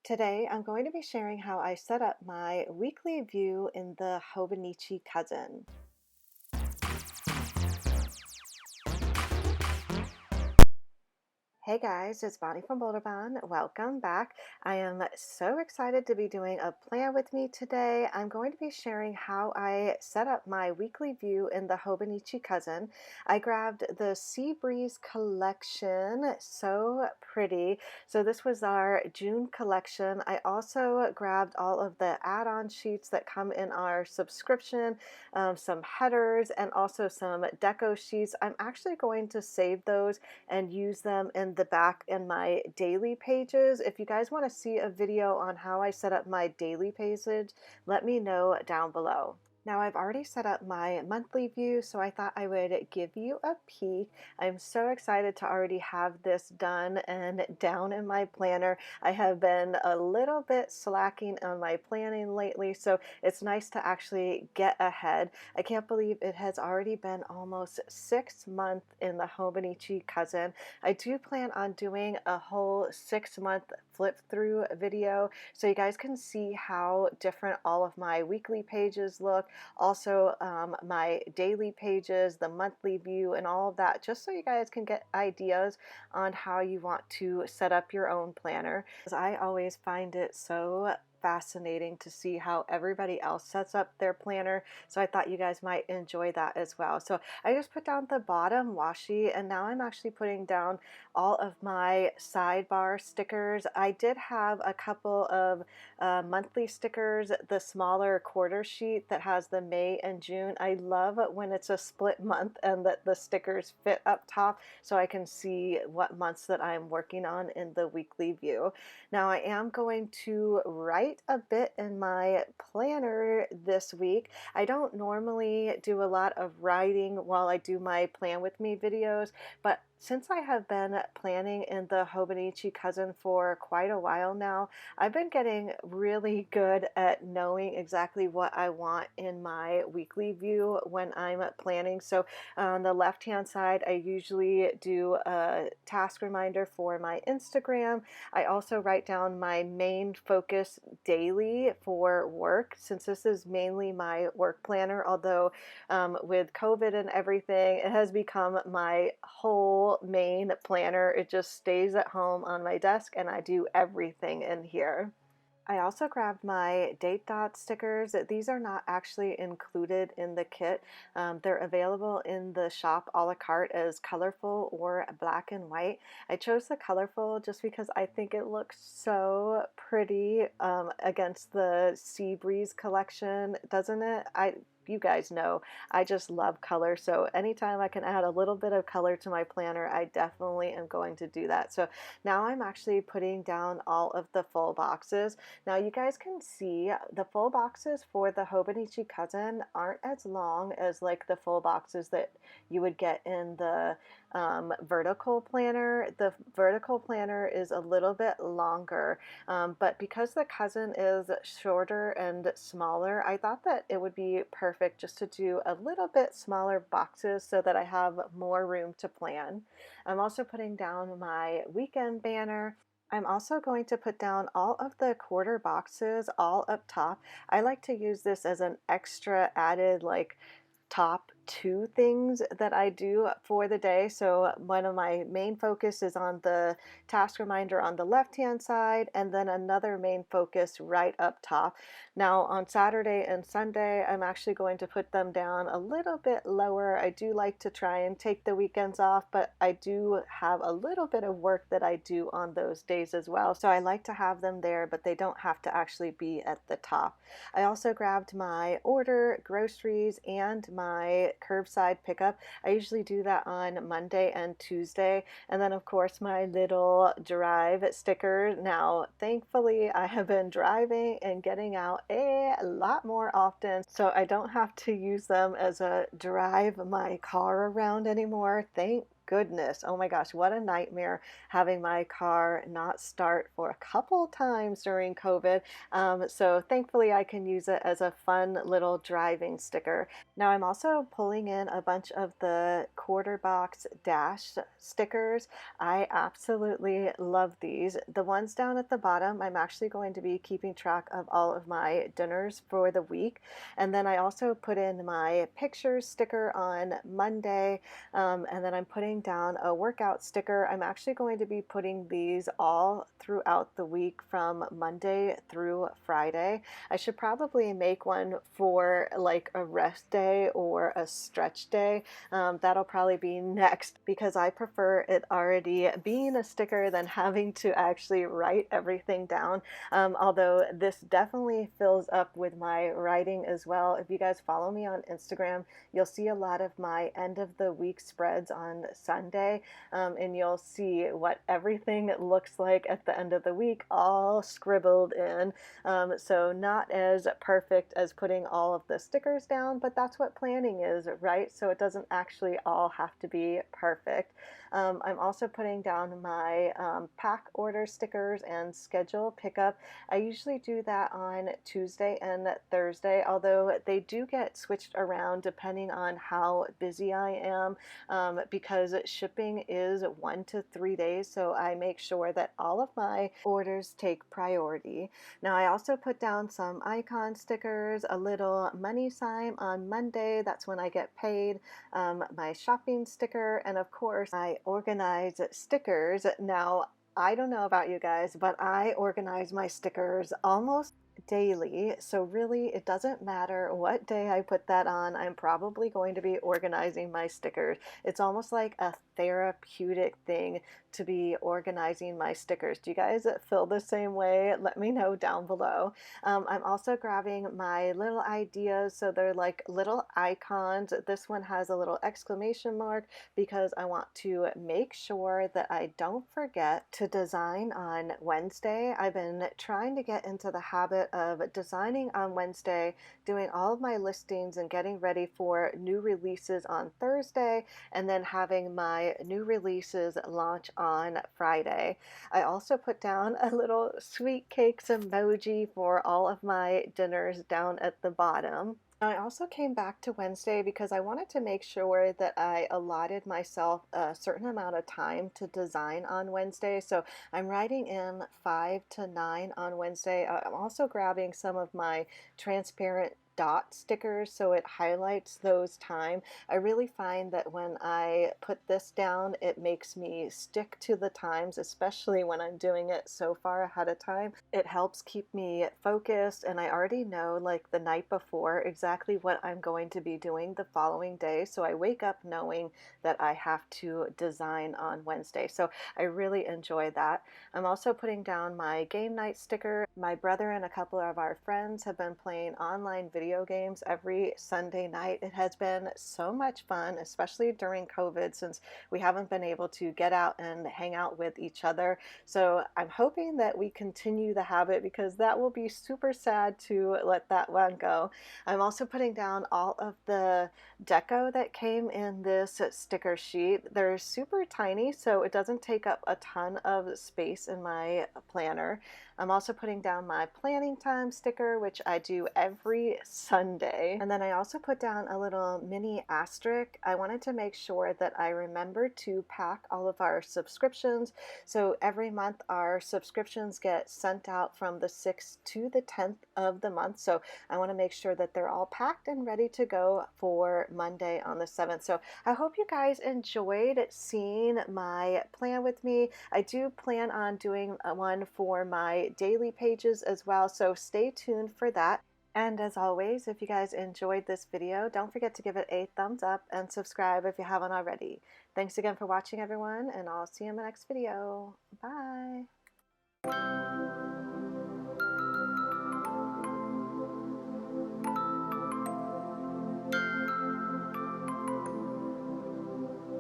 Today, I'm going to be sharing how I set up my weekly view in the Hobonichi Cousin. Hey guys, it's Bonnie from Bolderbon. Welcome back. I am so excited to be doing a plan with me today. I'm going to be sharing how I set up my weekly view in the Hobonichi Cousin. I grabbed the Sea Breeze collection, so pretty. So this was our June collection. I also grabbed all of the add-on sheets that come in our subscription, some headers, and also some deco sheets. I'm actually going to save those and use them in the back in my daily pages. If you guys want to see a video on how I set up my daily page, let me know down below. Now I've already set up my monthly view, so I thought I would give you a peek. I'm so excited to already have this done and down in my planner. I have been a little bit slacking on my planning lately, so it's nice to actually get ahead. I can't believe it has already been almost 6 months in the Hobonichi Cousin. I do plan on doing a whole 6-month flip through video so you guys can see how different all of my weekly pages look, also my daily pages, the monthly view, and all of that, just so you guys can get ideas on how you want to set up your own planner. I always find it so fascinating to see how everybody else sets up their planner, so I thought you guys might enjoy that as well. So I just put down the bottom washi, and now I'm actually putting down all of my sidebar stickers. I did have a couple of monthly stickers, the smaller quarter sheet that has the May and June. I love when it's a split month and that the stickers fit up top so I can see what months that I'm working on in the weekly view. Now I am going to write a bit in my planner this week. I don't normally do a lot of writing while I do my Plan With Me videos, but since I have been planning in the Hobonichi Cousin for quite a while now, I've been getting really good at knowing exactly what I want in my weekly view when I'm planning. So on the left-hand side, I usually do a task reminder for my Instagram. I also write down my main focus daily for work, since this is mainly my work planner, although with COVID and everything, it has become my whole main planner. It just stays at home on my desk and I do everything in here. I also grabbed my date dot stickers. These are not actually included in the kit. They're available in the shop a la carte as colorful or black and white. I chose the colorful just because I think it looks so pretty against the Sea Breeze collection, doesn't it? You guys know I just love color, so anytime I can add a little bit of color to my planner, I definitely am going to do that. So now I'm actually putting down all of the full boxes. Now you guys can see the full boxes for the Hobonichi Cousin aren't as long as like the full boxes that you would get in the vertical planner. The vertical planner is a little bit longer, but because the Cousin is shorter and smaller, I thought that it would be perfect just to do a little bit smaller boxes so that I have more room to plan. I'm also putting down my weekend banner. I'm also going to put down all of the quarter boxes all up top. I like to use this as an extra added like top 2 things that I do for the day. So one of my main focus is on the task reminder on the left hand side, and then another main focus right up top. Now on Saturday and Sunday, I'm actually going to put them down a little bit lower. I do like to try and take the weekends off, but I do have a little bit of work that I do on those days as well. So I like to have them there, but they don't have to actually be at the top. I also grabbed my order, groceries, and my curbside pickup. I usually do that on Monday and Tuesday. And then of course my little drive sticker. Now thankfully I have been driving and getting out a lot more often, so I don't have to use them as a drive my car around anymore. Thank goodness. Oh my gosh, what a nightmare having my car not start for a couple times during COVID. So thankfully I can use it as a fun little driving sticker. Now I'm also pulling in a bunch of the quarter box dash stickers. I absolutely love these. The ones down at the bottom, I'm actually going to be keeping track of all of my dinners for the week. And then I also put in my pictures sticker on Monday. And then I'm putting down a workout sticker. I'm actually going to be putting these all throughout the week from Monday through Friday. I should probably make one for like a rest day or a stretch day. That'll probably be next because I prefer it already being a sticker than having to actually write everything down. Although this definitely fills up with my writing as well. If you guys follow me on Instagram, you'll see a lot of my end of the week spreads on Sunday, and you'll see what everything looks like at the end of the week, all scribbled in. So not as perfect as putting all of the stickers down, but that's what planning is, right? So it doesn't actually all have to be perfect. I'm also putting down my pack order stickers and schedule pickup. I usually do that on Tuesday and Thursday, although they do get switched around depending on how busy I am, because shipping is 1 to 3 days, so I make sure that all of my orders take priority. Now I also put down some icon stickers, a little money sign on Monday, that's when I get paid, my shopping sticker, and of course I organize stickers. Now I don't know about you guys, but I organize my stickers almost daily. So really, it doesn't matter what day I put that on, I'm probably going to be organizing my stickers. It's almost like a therapeutic thing to be organizing my stickers. Do you guys feel the same way? Let me know down below. I'm also grabbing my little ideas. So they're like little icons. This one has a little exclamation mark because I want to make sure that I don't forget to design on Wednesday. I've been trying to get into the habit of designing on Wednesday, doing all of my listings and getting ready for new releases on Thursday, and then having my new releases launch on Friday. I also put down a little sweet cakes emoji for all of my dinners down at the bottom. I also came back to Wednesday because I wanted to make sure that I allotted myself a certain amount of time to design on Wednesday. So I'm writing in 5 to 9 on Wednesday. I'm also grabbing some of my transparent dot stickers so it highlights those time. I really find that when I put this down, it makes me stick to the times, especially when I'm doing it so far ahead of time. It helps keep me focused, and I already know like the night before exactly what I'm going to be doing the following day. So I wake up knowing that I have to design on Wednesday. So I really enjoy that. I'm also putting down my game night sticker. My brother and a couple of our friends have been playing online video games every Sunday night. It has been so much fun, especially during COVID, since we haven't been able to get out and hang out with each other. So I'm hoping that we continue the habit because that will be super sad to let that one go. I'm also putting down all of the deco that came in this sticker sheet. They're super tiny, so it doesn't take up a ton of space in my planner. I'm also putting down my planning time sticker, which I do every Sunday. And then I also put down a little mini asterisk. I wanted to make sure that I remember to pack all of our subscriptions. So every month our subscriptions get sent out from the 6th to the 10th of the month. So I want to make sure that they're all packed and ready to go for Monday on the 7th. So I hope you guys enjoyed seeing my plan with me. I do plan on doing one for my daily pages as well, so stay tuned for that. And as always, if you guys enjoyed this video, don't forget to give it a thumbs up and subscribe if you haven't already. Thanks again for watching, everyone, and I'll see you in the next video. Bye!